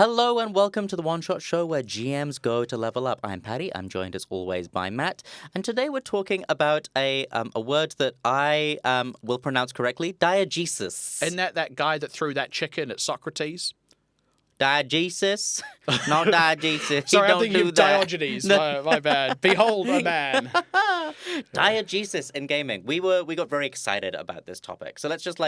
Hello and welcome to the One Shot Show where GMs go to level up. I'm Patty. I'm joined as always by Matt, and today we're talking about a word that I will pronounce correctly: diegesis. Isn't that guy that threw that chicken at Socrates? Diegesis, not diegesis. Sorry, I'm don't thinking do of that. Diogenes. My bad. Behold a man. Diegesis in gaming. We got very excited about this topic. So let's just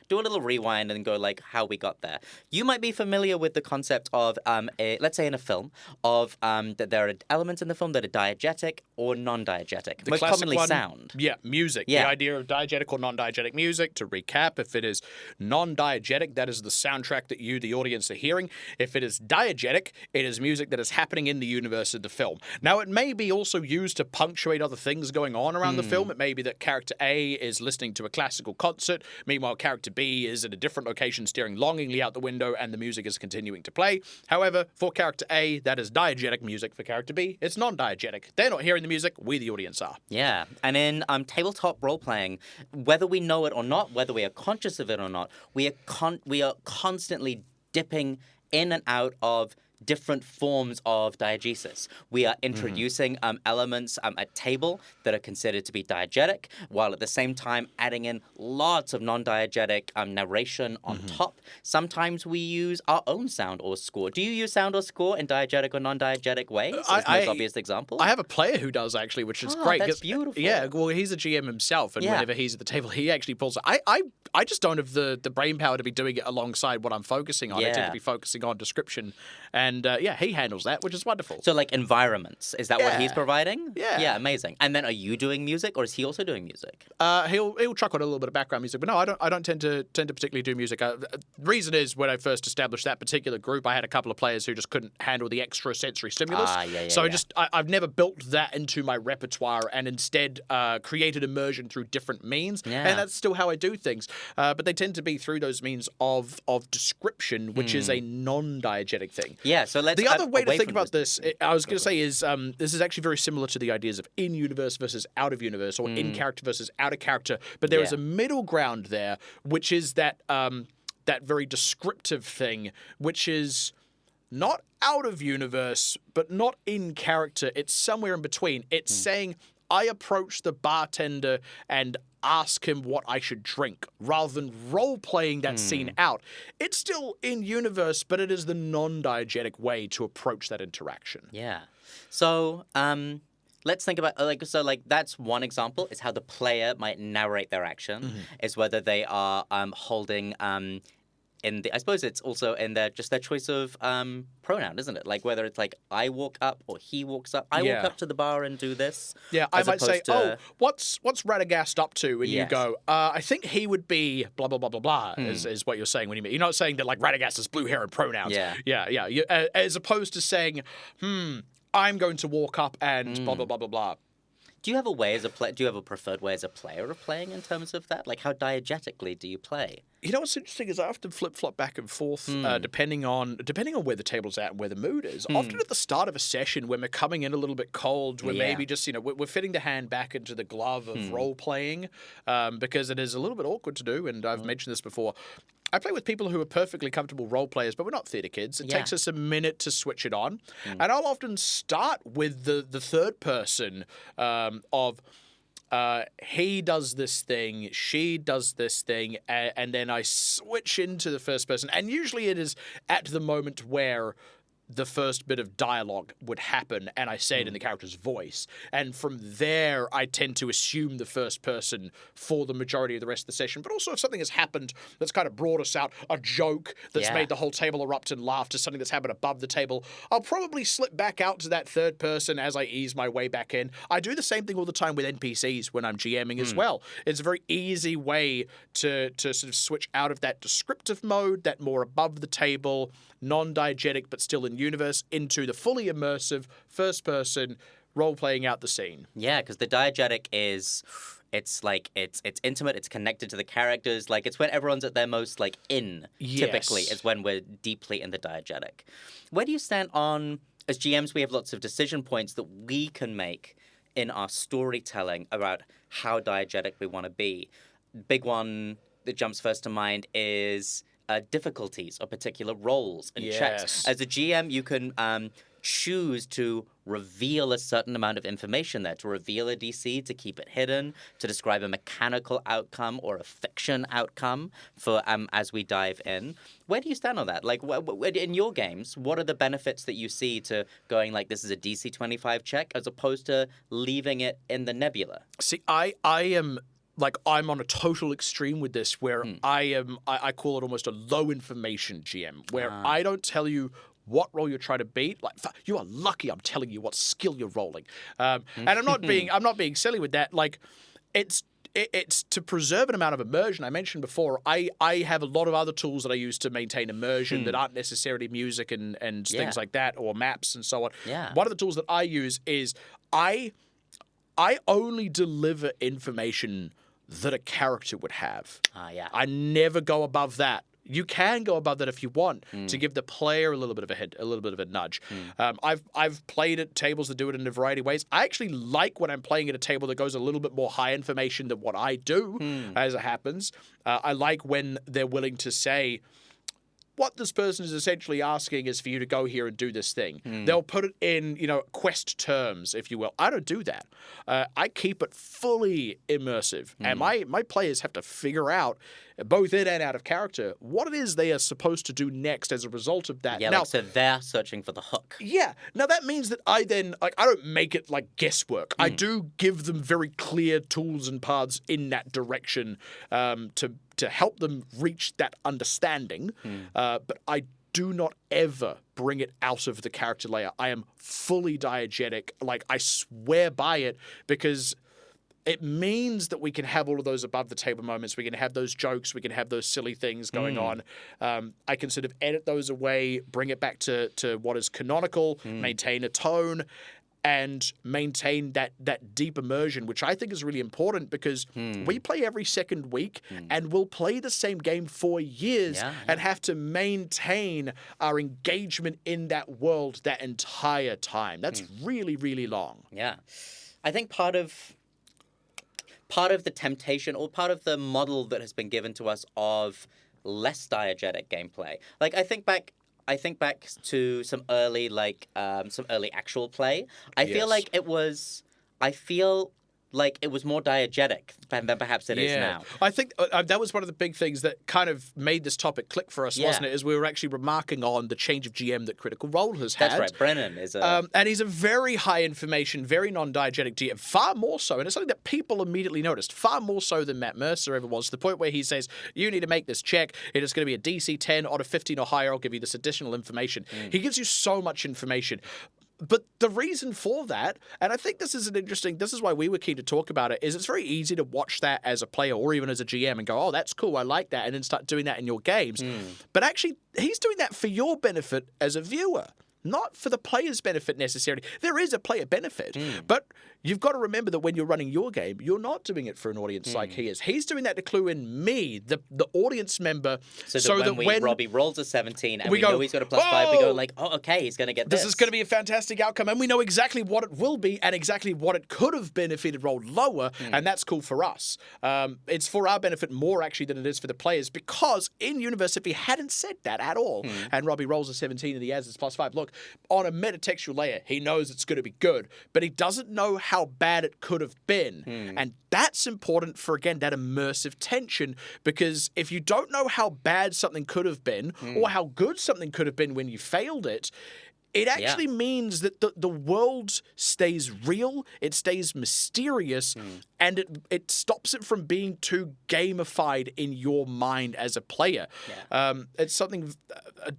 do a little rewind and go how we got there. You might be familiar with the concept of let's say in a film of that there are elements in the film that are diegetic or non-diegetic. The Most classic commonly one, sound. Yeah, music. Yeah. The idea of diegetic or non-diegetic music. To recap, if it is non-diegetic, that is the soundtrack that you, the audience, are hearing. If it is diegetic, it is music that is happening in the universe of the film. Now, it may be also used to punctuate other things going on around the film. It may be that character A is listening to a classical concert, meanwhile character B is at a different location staring longingly out the window and the music is continuing to play. However, for character A, that is diegetic music. For character B, it's non-diegetic. They're not hearing the music, we the audience are. Yeah, and in tabletop role-playing, whether we know it or not, whether we are conscious of it or not, we are constantly dipping in and out of different forms of diegesis. We are introducing elements at table that are considered to be diegetic, while at the same time adding in lots of non-diegetic narration on top. Sometimes we use our own sound or score. Do you use sound or score in diegetic or non-diegetic ways? As most obvious example? I have a player who does, actually, which is great. That's beautiful. Yeah, well, he's a GM himself, and whenever he's at the table, he actually pulls it. I just don't have the brain power to be doing it alongside what I'm focusing on. I tend to be focusing on description. And he handles that, which is wonderful. So environments, is that what he's providing? Yeah. Yeah, amazing. And then are you doing music or is he also doing music? He'll chuck on a little bit of background music, but no, I don't tend to particularly do music. The reason is when I first established that particular group, I had a couple of players who just couldn't handle the extra sensory stimulus. I've never built that into my repertoire and instead created immersion through different means. Yeah. And that's still how I do things. But they tend to be through those means of description, which is a non-diegetic thing. Yeah, so let's... The other way to think about this, I was going to say, is this is actually very similar to the ideas of in-universe versus out-of-universe, or in-character versus out-of-character. But there is a middle ground there, which is that that very descriptive thing, which is not out-of-universe, but not in-character. It's somewhere in between. It's saying, I approach the bartender and ask him what I should drink, rather than role-playing that scene out. It's still in-universe, but it is the non-diegetic way to approach that interaction. Yeah. So, let's think about, that's one example, is how the player might narrate their action, is whether they are holding... I suppose it's also in their choice of pronoun, isn't it? Whether it's I walk up or he walks up. I walk up to the bar and do this. Yeah, I might say, what's Radagast up to? And you go, I think he would be blah, blah, blah, blah, blah, is what you're saying when you meet. You're not saying that Radagast has blue hair and pronouns. Yeah. As opposed to saying, I'm going to walk up and blah, blah, blah, blah, blah. Do you have a preferred way as a player of playing in terms of that? How diegetically do you play? You know what's interesting is I often flip-flop back and forth depending on where the table's at and where the mood is. Often at the start of a session when we're coming in a little bit cold, we're maybe just, we're fitting the hand back into the glove of role-playing because it is a little bit awkward to do, and I've mentioned this before. I play with people who are perfectly comfortable role players, but we're not theatre kids. It takes us a minute to switch it on. And I'll often start with the third person of... he does this thing, she does this thing, and then I switch into the first person. And usually it is at the moment where the first bit of dialogue would happen, and I say it in the character's voice. And from there, I tend to assume the first person for the majority of the rest of the session. But also if something has happened that's kind of brought us out, a joke that's made the whole table erupt in laughter, something that's happened above the table, I'll probably slip back out to that third person as I ease my way back in. I do the same thing all the time with NPCs when I'm GMing as well. It's a very easy way to sort of switch out of that descriptive mode, that more above the table, non-diegetic but still in universe, into the fully immersive first person role-playing out the scene. Yeah, because the diegetic is... It's intimate, it's connected to the characters. It's when everyone's at their most typically, is when we're deeply in the diegetic. Where do you stand on, as GMs, we have lots of decision points that we can make in our storytelling about how diegetic we want to be. Big one that jumps first to mind is difficulties of particular rolls and Yes. checks. As a GM, you can choose to reveal a certain amount of information there, to reveal a DC, to keep it hidden, to describe a mechanical outcome or a fiction outcome for as we dive in. Where do you stand on that? Like, in your games, what are the benefits that you see to going like this is a DC 25 check as opposed to leaving it in the nebula? See, I am like I'm on a total extreme with this where I call it almost a low information GM where I don't tell you what roll you're trying to beat. Like, you are lucky I'm telling you what skill you're rolling. And I'm not being silly with that. Like, it's to preserve an amount of immersion. I mentioned before, I have a lot of other tools that I use to maintain immersion that aren't necessarily music and things like that, or maps and so on. Yeah. One of the tools that I use is I only deliver information that a character would have. I never go above that. You can go above that if you want to give the player a little bit of a nudge. I've played at tables that do it in a variety of ways. I actually like when I'm playing at a table that goes a little bit more high information than what I do, as it happens. I like when they're willing to say, what this person is essentially asking is for you to go here and do this thing. They'll put it in, quest terms, if you will. I don't do that. I keep it fully immersive. And my players have to figure out, both in and out of character, what it is they are supposed to do next as a result of that. Yeah, now, so they're searching for the hook. Yeah. Now, that means that I then, I don't make it like guesswork. I do give them very clear tools and paths in that direction to help them reach that understanding. But I do not ever bring it out of the character layer. I am fully diegetic. Like, I swear by it, because it means that we can have all of those above the table moments. We can have those jokes. We can have those silly things going on. I can sort of edit those away, bring it back to what is canonical, maintain a tone, and maintain that deep immersion, which I think is really important, because we play every second week and we'll play the same game for years and have to maintain our engagement in that world that entire time. That's really, really long. Yeah. I think part of the temptation, or part of the model that has been given to us of less diegetic gameplay. Like, I think back to some early actual play. I feel like it was more diegetic than perhaps it is now. I think that was one of the big things that kind of made this topic click for us, wasn't it? Is we were actually remarking on the change of GM that Critical Role has had. That's right. Brennan is and he's a very high information, very non-diegetic GM, far more so, and it's something that people immediately noticed, far more so than Matt Mercer ever was, to the point where he says, you need to make this check, it is going to be a DC 10 out of 15 or higher, I'll give you this additional information. He gives you so much information. But the reason for that, and I think this is why we were keen to talk about it, is it's very easy to watch that as a player or even as a GM and go, oh, that's cool, I like that, and then start doing that in your games. But actually, he's doing that for your benefit as a viewer, not for the player's benefit necessarily. There is a player benefit, but you've got to remember that when you're running your game, you're not doing it for an audience like he is. He's doing that to clue in me, the audience member, so that when Robbie rolls a 17 and we know he's got a +5, we go like, oh, okay, he's going to get this. This is going to be a fantastic outcome, and we know exactly what it will be and exactly what it could have been if he'd rolled lower, and that's cool for us. It's for our benefit more, actually, than it is for the players, because in universe, if he hadn't said that at all, and Robbie rolls a 17 and he has his +5, look, on a metatextual layer, he knows it's going to be good, but he doesn't know how bad it could have been. And that's important for, again, that immersive tension, because if you don't know how bad something could have been or how good something could have been when you failed it, it actually means that the world stays real, it stays mysterious, and it stops it from being too gamified in your mind as a player. It's something,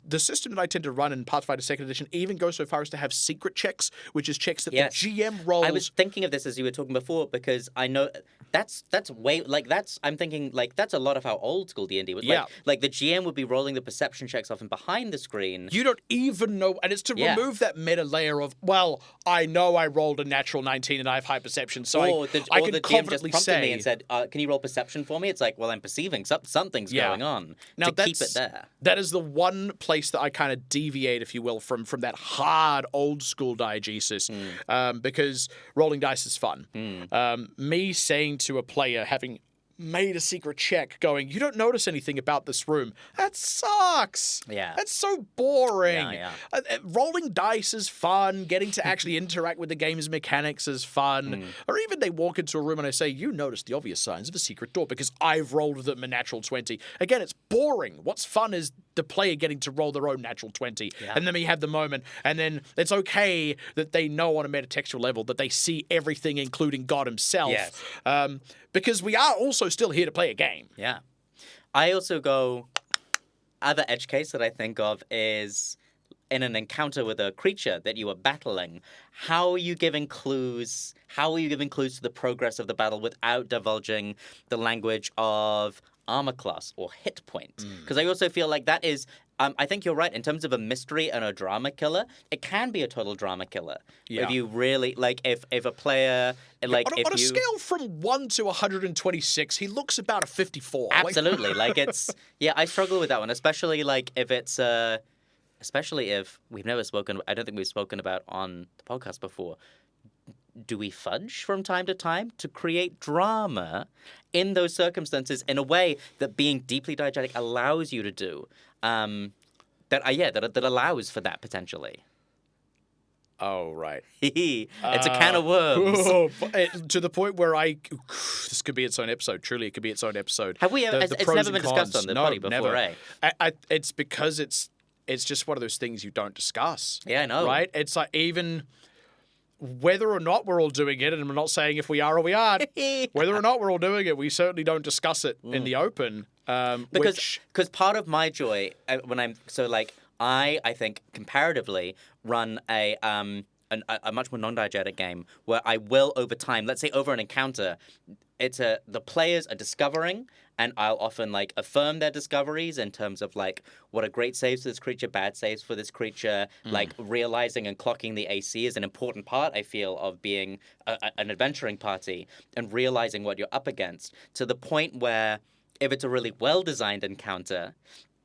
the system that I tend to run in Pathfinder 2nd Edition even goes so far as to have secret checks, which is checks that the GM rolls. I was thinking of this as you were talking before, because I know I'm thinking that's a lot of how old school D&D was. Like the GM would be rolling the perception checks often behind the screen. You don't even know, and it's to remove that meta layer of, well, I know I rolled a natural 19 and I have high perception, so I can the GM just prompted me and said, can you roll perception for me? It's like, well, I'm perceiving something's going on. Now, to keep it there. That is the one place that I kind of deviate, if you will, from that hard old school diegesis, because rolling dice is fun. Me saying to a player, having made a secret check going, you don't notice anything about this room. That sucks. Yeah. That's so boring. Yeah. Rolling dice is fun. Getting to actually interact with the game's mechanics is fun. Or even they walk into a room and I say, you noticed the obvious signs of a secret door because I've rolled them a natural 20. Again, it's boring. What's fun is the player getting to roll their own natural 20. Yeah. And then we have the moment. And then it's okay that they know on a metatextual level that they see everything, including God himself. Yes. Because we are also still here to play a game. Yeah. I also go, other edge case that I think of is in an encounter with a creature that you are battling. How are you giving clues? How are you giving clues to the progress of the battle without divulging the language of armor class or hit point? Because I also feel like that is... I think you're right. In terms of a mystery and a drama killer, it can be a total drama killer. Yeah. If you really, like, if a player... like on a scale from 1 to 126, he looks about a 54. Absolutely. Like, it's... Yeah, I struggle with that one, especially, like, if it's... especially if we've never spoken... I don't think we've spoken about on the podcast before. Do we fudge from time to time to create drama in those circumstances in a way that being deeply diegetic allows you to do? That allows for that potentially. Oh, right. It's a can of worms. To the point where this could be its own episode. Truly, it could be its own episode. Have we? The It's pros never and been discussed cons. on the No, buddy before, never. right? It's because it's just one of those things you don't discuss. Yeah, I know. Right? It's like even whether or not we're all doing it, and I'm not saying if we are or we aren't, whether or not we're all doing it, we certainly don't discuss it in the open. Because part of my joy when I'm I think comparatively run a much more non-diegetic game where I will over time, let's say over an encounter, the players are discovering, and I'll often like affirm their discoveries in terms of like what are great saves for this creature, bad saves for this creature, like realizing and clocking the AC is an important part, I feel, of being an adventuring party and realizing what you're up against, to the point where if it's a really well-designed encounter,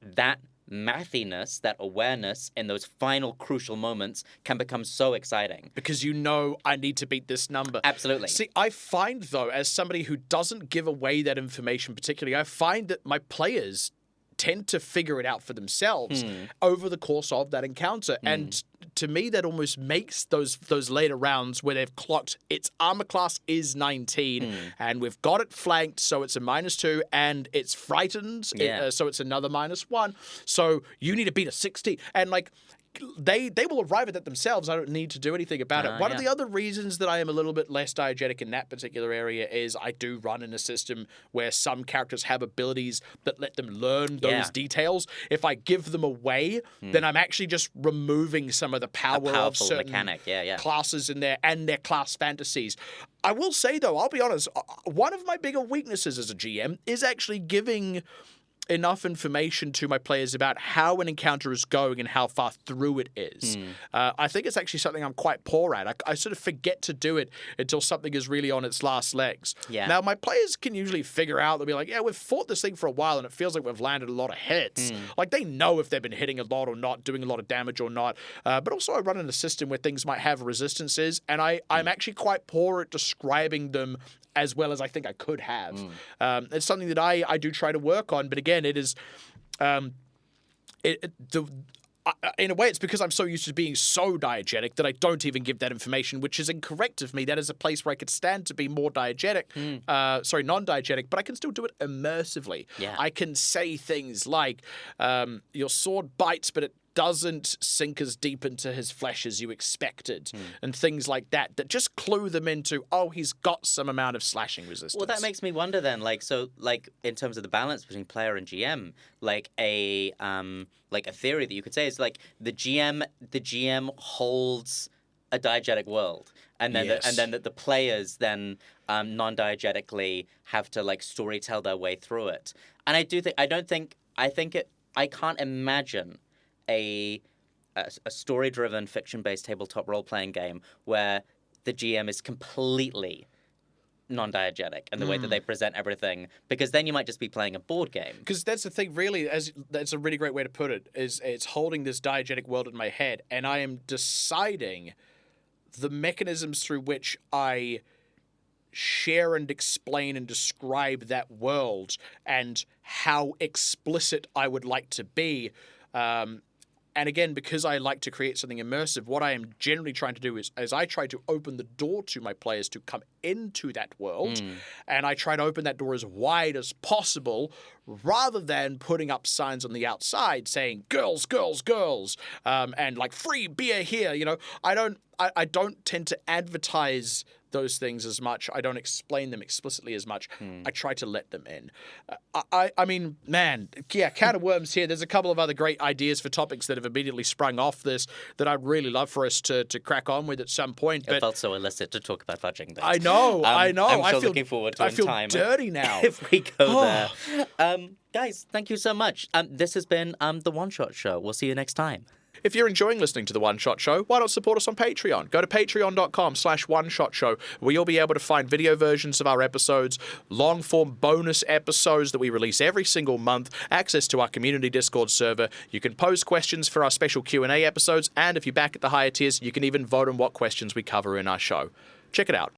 that mathiness, that awareness in those final crucial moments can become so exciting. Because I need to beat this number. Absolutely. See, I find, though, as somebody who doesn't give away that information particularly, I find that my players tend to figure it out for themselves over the course of that encounter. And to me, that almost makes those later rounds where they've clocked its armor class is 19 and we've got it flanked, so it's a -2, and it's frightened, so it's another -1. So you need to beat a 60. And like, they will arrive at that themselves. I don't need to do anything about it. One of the other reasons that I am a little bit less diegetic in that particular area is I do run in a system where some characters have abilities that let them learn those details. If I give them away, then I'm actually just removing some of the power of certain mechanic. classes in there and their class fantasies. I will say, though, I'll be honest, one of my bigger weaknesses as a GM is actually giving enough information to my players about how an encounter is going and how far through it is. I think it's actually something I'm quite poor at. I sort of forget to do it until something is really on its last legs. Yeah. Now, my players can usually figure out, they'll be like, yeah, we've fought this thing for a while and it feels like we've landed a lot of hits. Like, they know if they've been hitting a lot or not, doing a lot of damage or not. But also I run in a system where things might have resistances, and I'm actually quite poor at describing them as well as I think I could have. It's something that I do try to work on, but again, it is, in a way, it's because I'm so used to being so diegetic that I don't even give that information, which is incorrect of me. That is a place where I could stand to be more diegetic, non-diegetic, but I can still do it immersively. Yeah. I can say things like, your sword bites, but it doesn't sink as deep into his flesh as you expected, and things like that just clue them into, oh, he's got some amount of slashing resistance. Well, that makes me wonder then, in terms of the balance between player and GM, a theory that you could say is like the GM holds a diegetic world, and then the players then non-diegetically have to like story tell their way through it. And I can't imagine a story-driven, fiction-based tabletop role-playing game where the GM is completely non-diegetic in the way that they present everything, because then you might just be playing a board game. Because that's the thing, really, that's a really great way to put it, is it's holding this diegetic world in my head, and I am deciding the mechanisms through which I share and explain and describe that world and how explicit I would like to be. And again, because I like to create something immersive, what I am generally trying to do is I try to open the door to my players to come into that world, and I try to open that door as wide as possible, rather than putting up signs on the outside saying girls, girls, girls, and like free beer here. You know, I don't tend to advertise those things as much. I don't explain them explicitly as much. I try to let them in. I mean, man, yeah, can of worms here. There's a couple of other great ideas for topics that have immediately sprung off this that I'd really love for us to crack on with at some point. But it felt so illicit to talk about fudging things. I know. I'm so feel, looking forward to I feel time dirty now. if we go there. Guys, thank you so much. This has been the One Shot Show. We'll see you next time. If you're enjoying listening to The One Shot Show, why not support us on Patreon? Go to patreon.com/OneShotShow, where you'll be able to find video versions of our episodes, long-form bonus episodes that we release every single month, access to our community Discord server. You can pose questions for our special Q&A episodes, and if you're back at the higher tiers, you can even vote on what questions we cover in our show. Check it out.